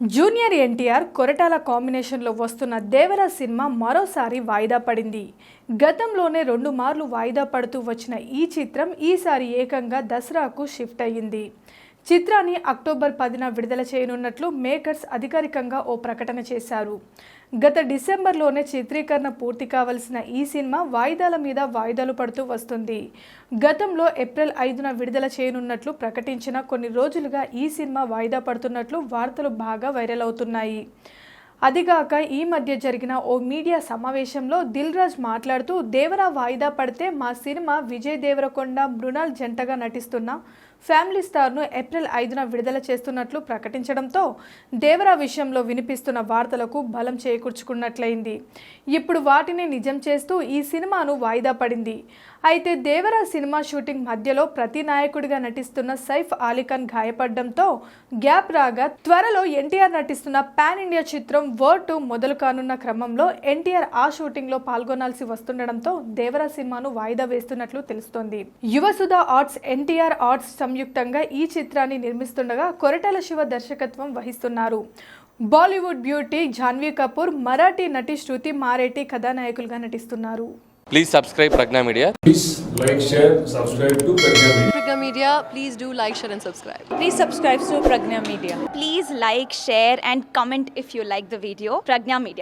Junior NTR Koratala కాంబినేషన్లో వస్తున్న Devara cinema మరోసారి వాయిదా పడింది. గతంలోనే 2 మార్లు వాయిదా పడుతూ వచ్చిన ఈ చిత్రం ఈసారి ఏకంగా దసరాకు షిఫ్ట్ అయ్యింది. చిత్రాన్ని అక్టోబర్ 10న విడుదల చేయనున్నట్లు మేకర్స్ అధికారికంగా ఓ ప్రకటన చేశారు. గత డిసెంబర్లోనే చిత్రీకరణ పూర్తి కావాల్సిన ఈ సినిమా వాయిదాల మీద వాయిదాలు పడుతూ వస్తుంది. గతంలో ఏప్రిల్ 5న విడుదల చేయనున్నట్లు ప్రకటించిన కొన్ని రోజులుగా ఈ సినిమా వాయిదా పడుతున్నట్లు వార్తలు బాగా వైరల్ అవుతున్నాయి. అదిగాక ఈ మధ్య జరిగిన ఓ మీడియా సమావేశంలో దిల్ రాజు మాట్లాడుతూ, దేవరా వాయిదా పడితే మా సినిమా విజయ్ దేవరకొండ, మృణాల్ జంటగా నటిస్తున్న ఫ్యామిలీ స్టార్ను ఏప్రిల్ 5న విడుదల చేస్తున్నట్లు ప్రకటించడంతో దేవరా విషయంలో వినిపిస్తున్న వార్తలకు బలం చేకూర్చుకున్నట్లయింది. ఇప్పుడు వాటిని నిజం చేస్తూ ఈ సినిమాను వాయిదా పడింది. అయితే దేవరా సినిమా షూటింగ్ మధ్యలో ప్రతి నాయకుడిగా నటిస్తున్న సైఫ్ అలీఖాన్ గాయపడడంతో గ్యాప్ రాగా త్వరలో ఎన్టీఆర్ నటిస్తున్న పాన్ ఇండియా చిత్రం వార్ 2 మొదలు కానున్న క్రమంలో ఎన్టీఆర్ ఆ షూటింగ్ లో పాల్గొనాల్సి వస్తుండడంతో దేవరా సినిమాను వాయిదా వేస్తున్నట్లు తెలుస్తోంది. యువసుధ ఆర్ట్స్, ఎన్టీఆర్ ఆర్ట్స్ సంయుక్తంగా ఈ చిత్రాన్ని నిర్మిస్తుండగా కొరటాల శివ దర్శకత్వం వహిస్తున్నారు. బాలీవుడ్ బ్యూటీ జాన్వీ కపూర్, మరాఠీ నటి శృతి మారేటి కథానాయకులుగా నటిస్తున్నారు. Please subscribe Pragna Media. Please like, share, subscribe to Pragna Media. Pragna Media, please do like, share and subscribe. Please subscribe to Pragna Media. Please like, share and comment if you like the video. Pragna Media.